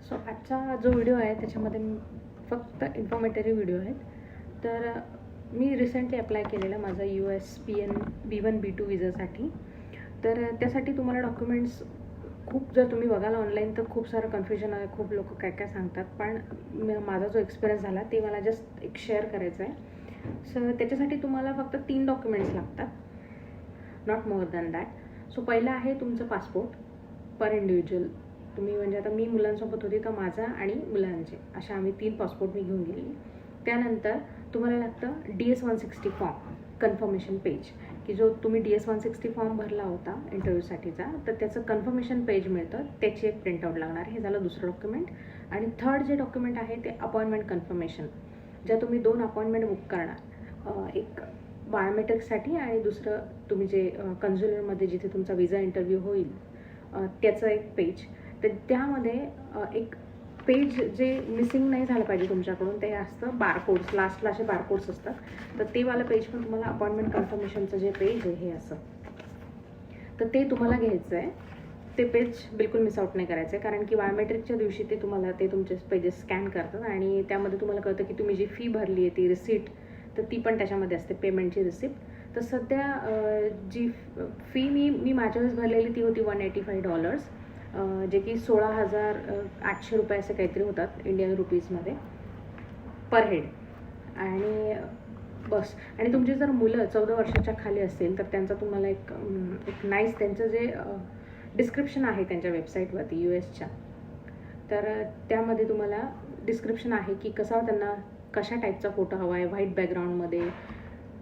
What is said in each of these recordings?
So आजचा जो video आहे त्याच्यामध्ये फक्त इन्फॉर्मेटिव्ह व्हिडिओ आहेत. तर मी रिसेंटली अप्लाय केलेला माझा USPN B1 B2 विजासाठी. तर त्यासाठी तुम्हाला डॉक्युमेंट्स खूप जर तुम्ही बघाल ऑनलाईन तर खूप सारं कन्फ्युजन आहे, खूप लोक काय काय सांगतात. पण माझा जो एक्सपिरियन्स झाला ते मला जस्ट एक शेअर करायचं आहे. सो त्याच्यासाठी तुम्हाला फक्त 3 डॉक्युमेंट्स लागतात, not more than that. So पहिलं आहे तुमचं पासपोर्ट पर इंडिव्हिज्युअल. तुम्ही म्हणजे आता मी मुलांसोबत होती तर माझा आणि मुलांचे अशा आम्ही 3 पासपोर्ट मी घेऊन गेली. त्यानंतर तुम्हाला लागतं DS-160 फॉर्म कन्फर्मेशन पेज, की जो तुम्ही DS-160 फॉर्म भरला होता इंटरव्ह्यूसाठीचा, तर त्याचं कन्फर्मेशन पेज मिळतं, त्याची एक प्रिंटआउट लागणार. हे झालं दुसरं डॉक्युमेंट. आणि थर्ड जे डॉक्युमेंट आहे ते अपॉइंटमेंट कन्फर्मेशन, ज्या तुम्ही 2 अपॉइंटमेंट बुक करणार, एक बायोमेट्रिकसाठी आणि दुसरं तुम्ही जे कन्झ्युलरमध्ये जिथे तुमचा विजा इंटरव्ह्यू होईल त्याचं एक पेज. तर त्यामध्ये एक पेज जे मिसिंग नाही झालं पाहिजे तुमच्याकडून ते असतं बारकोड्स, लास्टला असे बारकोड्स असतात. तर ते वाला पेज पण तुम्हाला अपॉइंटमेंट कन्फर्मेशनचं जे पेज आहे हे असं, तर ते तुम्हाला घ्यायचं आहे. ते पेज बिलकुल मिस आउट नाही करायचं आहे, कारण की बायोमेट्रिकच्या दिवशी ते तुम्हाला ते तुमचे पेजेस स्कॅन करतात आणि त्यामध्ये तुम्हाला कळतं की तुम्ही जी फी भरली आहे ती रिसिट, तर ती पण त्याच्यामध्ये असते, पेमेंटची रिसिप्ट. तर सध्या जी फी मी माझ्या वेळेस भरलेली ती होती $185, जे की 16,800 रुपये असे काहीतरी होतात इंडियन रुपीजमध्ये पर हेड. आणि बस. आणि तुमची जर मुलं 14 वर्षाच्या खाली असतील तर त्यांचा तुम्हाला एक नाईस त्यांचं जे डिस्क्रिप्शन आहे त्यांच्या वेबसाईटवरती USच्या, तर त्यामध्ये तुम्हाला डिस्क्रिप्शन आहे की त्यांना कशा टाईपचा फोटो हवा आहे, व्हाईट बॅकग्राऊंडमध्ये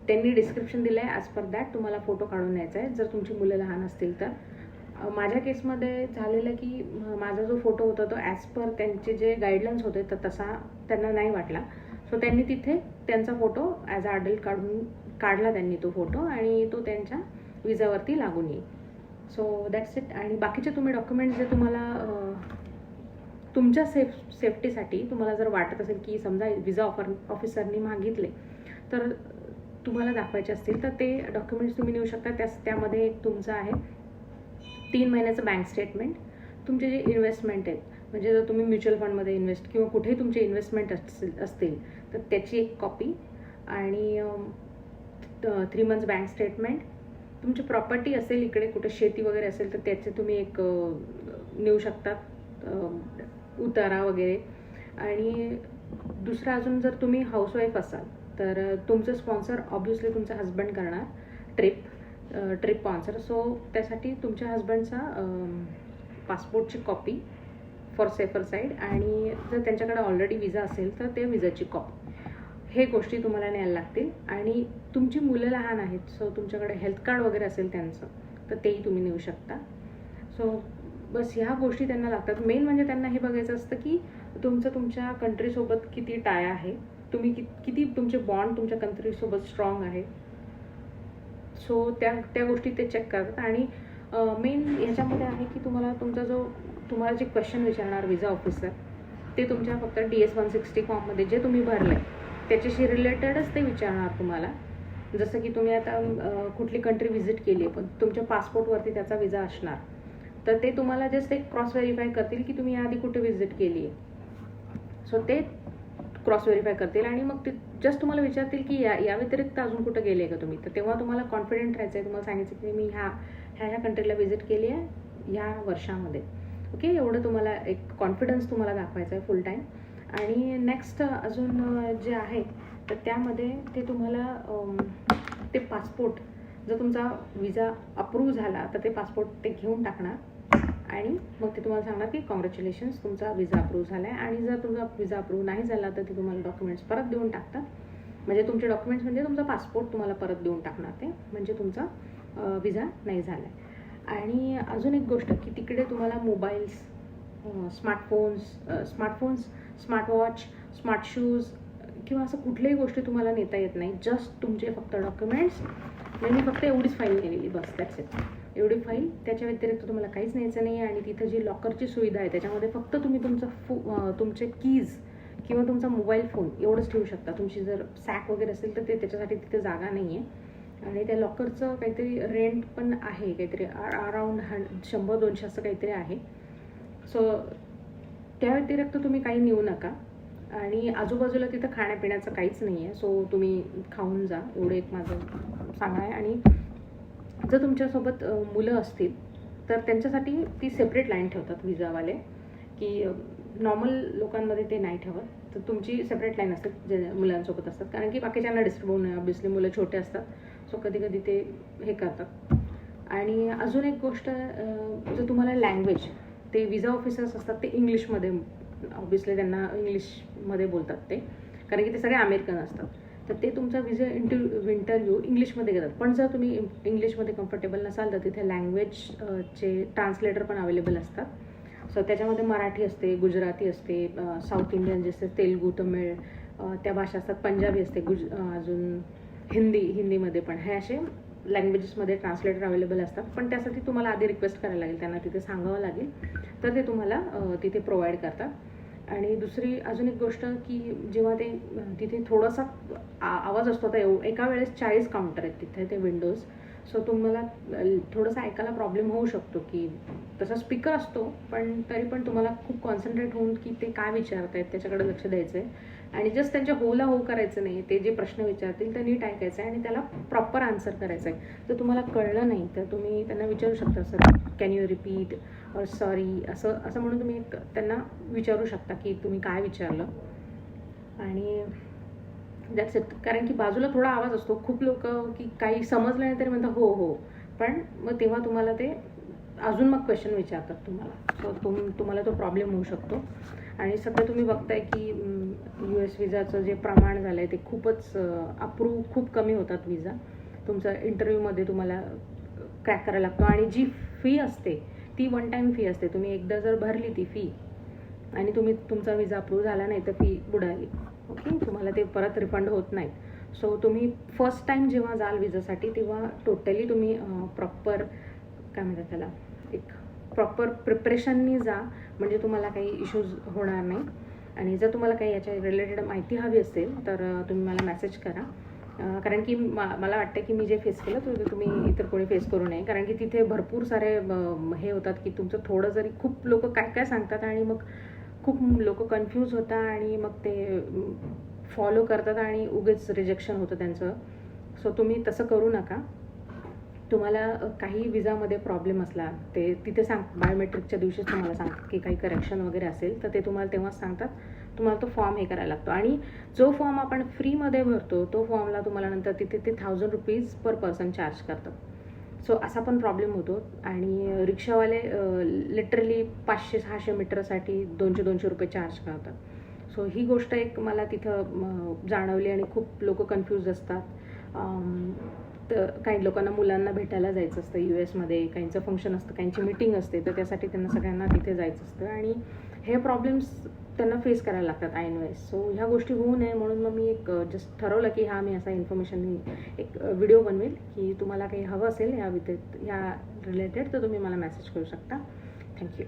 त्यांनी डिस्क्रिप्शन दिलं आहे. ॲज पर दॅट तुम्हाला फोटो काढून न्यायचा आहे जर तुमची मुलं लहान असतील तर. माझ्या केसमध्ये झालेलं की माझा जो फोटो होता तो ॲज पर त्यांचे जे गाईडलाईन्स होते तर तसा त्यांना नाही वाटला. सो त्यांनी तिथे त्यांचा फोटो ॲज अ अडल्ट काढला त्यांनी तो फोटो आणि तो त्यांच्या विजावरती लागून येईल. So that's it. आणि बाकीचे तुम्ही डॉक्युमेंट्स जे तुम्हाला तुमच्या सेफ्टीसाठी तुम्हाला जर वाटत असेल की समजा विजा ऑफिसरनी मागितले तर तुम्हाला दाखवायचे असतील तर ते डॉक्युमेंट्स तुम्ही नेऊ शकता. त्यामध्ये एक तुमचं आहे 3 महिन्याचं बँक स्टेटमेंट, तुमचे जे इन्व्हेस्टमेंट आहेत, म्हणजे जर तुम्ही म्युच्युअल फंडमध्ये इन्व्हेस्ट किंवा कुठेही तुमचे इन्व्हेस्टमेंट असतील तर त्याची एक कॉपी, आणि 3 मंथ्स बँक स्टेटमेंट. तुमची प्रॉपर्टी असेल इकडे कुठे शेती वगैरे असेल तर त्याचे तुम्ही एक नेऊ शकतात, उतारा वगैरे. आणि दुसरं अजून जर तुम्ही हाऊसवाईफ असाल तर तुमचं स्पॉन्सर ऑब्व्हियसली तुमचा हजबंड करणार ट्रिप स्पॉन्सर. सो त्यासाठी तुमच्या हजबंडचा पासपोर्टची कॉपी फॉर सेफर साईड, आणि जर त्यांच्याकडे ऑलरेडी विजा असेल तर त्या विजाची कॉपी, हे गोष्टी तुम्हाला न्यायला लागतील. आणि तुमची मुलं लहान आहेत सो तुमच्याकडे हेल्थ कार्ड वगैरे असेल त्यांचं तर तेही तुम्ही नेऊ शकता. सो बस ह्या गोष्टी त्यांना लागतात. मेन म्हणजे त्यांना हे बघायचं असतं की तुमच्या कंट्रीसोबत किती टाय आहे, तुम्ही किती तुमचे बॉन्ड तुमच्या कंट्रीसोबत स्ट्रॉंग आहे. सो त्या गोष्टी ते चेक करतात. आणि मेन ह्याच्यामध्ये आहे की तुम्हाला जे क्वेश्चन विचारणार विजा ऑफिसर ते तुमच्या फक्त DS-160 फॉर्ममध्ये जे तुम्ही भरलं आहे त्याच्याशी रिलेटेडच ते विचारणार तुम्हाला. जसं की तुम्ही आता कुठली कंट्री व्हिजिट केली आहे पण तुमच्या पासपोर्टवरती त्याचा विजा असणार, तर ते तुम्हाला जस्ट एक क्रॉस व्हेरीफाय करतील की तुम्ही याआधी कुठे व्हिजिट केली आहे. सो ते क्रॉस व्हेरीफाय करतील आणि मग ते जस्ट तुम्हाला विचारतील की या व्यतिरिक्त अजून कुठं गेले का तुम्ही. तर तेव्हा तुम्हाला कॉन्फिडंट राहायचं आहे. तुम्हाला सांगायचं की मी ह्या कंट्रीला व्हिजिट केली आहे ह्या वर्षामध्ये. ओके, एवढं तुम्हाला एक कॉन्फिडन्स तुम्हाला दाखवायचं आहे फुल टाईम. आणि नेक्स्ट अजून जे आहे तर त्यामध्ये ते तुम्हाला ते पासपोर्ट, जर तुमचा विजा अप्रूव्ह झाला तर ते पासपोर्ट ते घेऊन टाकणार आणि मग ते तुम्हाला सांगणार की कॉंग्रॅच्युलेशन्स तुमचा विजा अप्रूव्ह झाला आहे. आणि जर तुमचा विजा अप्रूव्ह नाही झाला तर ते तुम्हाला डॉक्युमेंट्स परत देऊन टाकतात. म्हणजे तुमचे डॉक्युमेंट्स म्हणजे तुमचा पासपोर्ट तुम्हाला परत देऊन टाकणार ते, म्हणजे तुमचा विजा नाही झाला आहे. आणि अजून एक गोष्ट की तिकडे तुम्हाला mobiles, smartphones, smartwatch, smart shoes किंवा असं कुठल्याही गोष्टी तुम्हाला नेता येत नाही. जस्ट तुमचे फक्त डॉक्युमेंट्स. मी फक्त एवढीच फाईल नेलेली, बस दॅट्स इट. एवढी फाईल, त्याच्या व्यतिरिक्त तुम्हाला काहीच न्यायचं नाही. आणि तिथं जी लॉकरची सुविधा आहे त्याच्यामध्ये फक्त तुम्ही तुमचे कीज किंवा तुमचा मोबाईल फोन एवढंच ठेवू शकता. तुमची जर सॅक वगैरे असेल तर त्याच्यासाठी तिथे जागा नाही आहे. आणि त्या लॉकरचं काहीतरी रेंट पण आहे, काहीतरी अराउंड 100-200 असं काहीतरी आहे. सो त्या व्यतिरिक्त तुम्ही काही नेऊ नका. आणि आजूबाजूला तिथं खाण्यापिण्याचं काहीच नाही आहे, सो तुम्ही खाऊन जा, एवढं एक माझं सांगणं आहे. आणि जर तुमच्यासोबत मुलं असतील तर त्यांच्यासाठी ती सेपरेट लाईन ठेवतात विजावाले, की नॉर्मल लोकांमध्ये ते नाही ठेवत. तर तुमची सेपरेट लाईन असते जे मुलांसोबत असतात, कारण की बाकीच्यांना डिस्टर्ब होऊ नये. ऑब्व्हियसली मुलं छोटे असतात, सो कधी कधी ते हे करतात. आणि अजून एक गोष्ट, जर तुम्हाला लँग्वेज, ते विजा ऑफिसर्स असतात ते इंग्लिशमध्ये, ऑब्व्हियसली त्यांना इंग्लिशमध्ये बोलतात ते, कारण की ते सगळे अमेरिकन असतात. तर ते तुमचा विजा इंटरव्ह्यू इंग्लिशमध्ये घेतात. पण जर तुम्ही इंग्लिशमध्ये कम्फर्टेबल नसाल तर तिथे लँग्वेजचे ट्रान्सलेटर पण अवेलेबल असतात. सो त्याच्यामध्ये मराठी असते, गुजराती असते, साऊथ इंडियन जे असते तेलुगू, तमिळ, त्या भाषा असतात, पंजाबी असते, अजून हिंदीमध्ये पण, हे असे लँग्वेजेसमध्ये ट्रान्सलेटर अवेलेबल असतात. पण त्यासाठी तुम्हाला आधी रिक्वेस्ट करायला लागेल, त्यांना तिथे सांगावं लागेल, तर ते तुम्हाला तिथे प्रोव्हाइड करतात. आणि दुसरी अजून एक गोष्ट, की जेव्हा ते तिथे थोडासा आवाज असतो, तर एका वेळेस 40 काउंटर आहेत तिथे, ते विंडोज. सो तुम्हाला थोडंसं ऐकायला प्रॉब्लेम होऊ शकतो, की तसा स्पीकर असतो पण तरी पण तुम्हाला खूप कॉन्सन्ट्रेट होऊन की ते काय विचारत आहेत त्याच्याकडे लक्ष द्यायचं आहे. आणि जस्ट त्यांच्या होला हो करायचं नाही, ते जे प्रश्न विचारतील ते नीट ऐकायचं आहे आणि त्याला प्रॉपर आन्सर करायचं आहे. जर तुम्हाला कळलं नाही तर तुम्ही त्यांना विचारू शकता, सर कॅन यू रिपीट, और सॉरी, असं म्हणून तुम्ही त्यांना विचारू शकता की तुम्ही काय विचारलं. आणि दॅट्स इट. कारण की बाजूला थोडा आवाज असतो, खूप लोक की काही समजलं नाही तरी म्हणतात हो हो, पण मग तेव्हा तुम्हाला ते अजून मग क्वेश्चन विचारतात तुम्हाला. सो तुम्हाला तो प्रॉब्लेम होऊ शकतो. आणि सध्या तुम्ही बघताय की US विजाचं जे प्रमाण झालं आहे ते खूपच खूप कमी होतात विजा. तुमचा इंटरव्ह्यूमध्ये तुम्हाला क्रॅक करायला लागतो. आणि जी फी असते ती वन टाईम फी असते. तुम्ही एकदा जर भरली ती फी आणि तुमचा विजा अप्रूव्ह झाला नाही तर फी बुडाली. ओके, तुम्हाला ते परत रिफंड होत नाहीत. सो तुम्ही फर्स्ट टाईम जेव्हा जाल विजासाठी तेव्हा टोटली तुम्ही प्रॉपर काय म्हणतात त्याला, एक प्रॉपर प्रिपरेशननी जा, म्हणजे तुम्हाला काही इश्यूज होणार नाही. आणि जर तुम्हाला काही याच्या रिलेटेड माहिती हवी असेल तर तुम्ही मला मेसेज करा. कारण की मला वाटतं की मी जे फेस केलं तर तुम्ही इतर कोणी फेस करू नये. कारण की तिथे भरपूर सारे हे होतात की तुमचं थोडं जरी, खूप लोक काय काय सांगतात आणि मग खूप लोक कन्फ्यूज होतात आणि मग ते फॉलो करतात आणि उगेच रिजेक्शन होतं त्यांचं. सो तुम्ही तसं करू नका. तुम्हाला काही विजामध्ये प्रॉब्लेम असला ते तिथे बायोमेट्रिकच्या दिवशीच तुम्हाला सांगतात की काही करेक्शन वगैरे असेल तर ते तुम्हाला तेव्हाच सांगतात. तुम्हाला तो फॉर्म हे करायला लागतो. आणि जो फॉर्म आपण फ्रीमध्ये भरतो तो फॉर्मला तुम्हाला नंतर तिथे ते 1000 रुपीज पर पर्सन चार्ज करतात. सो असा पण प्रॉब्लेम होतो. आणि रिक्षावाले लिटरली 500-600 मीटरसाठी 200-200 रुपये चार्ज करतात. सो ही गोष्ट एक मला तिथं जाणवली. आणि खूप लोक कन्फ्यूज असतात. तर काही लोकांना मुलांना भेटायला जायचं असतं US काहींचं फंक्शन असतं, काहींची मीटिंग असते, तर त्यासाठी त्यांना सगळ्यांना तिथे जायचं असतं आणि हे प्रॉब्लेम्स त्यांना फेस करायला लागतात ऐनवेळेस. सो ह्या गोष्टी होऊ नये म्हणून मग मी एक जस्ट ठरवलं की मी असा इन्फॉर्मेशन एक व्हिडिओ बनवेल की तुम्हाला काही हवं असेल या रिलेटेड तर तुम्ही मला मेसेज करू शकता. थँक्यू.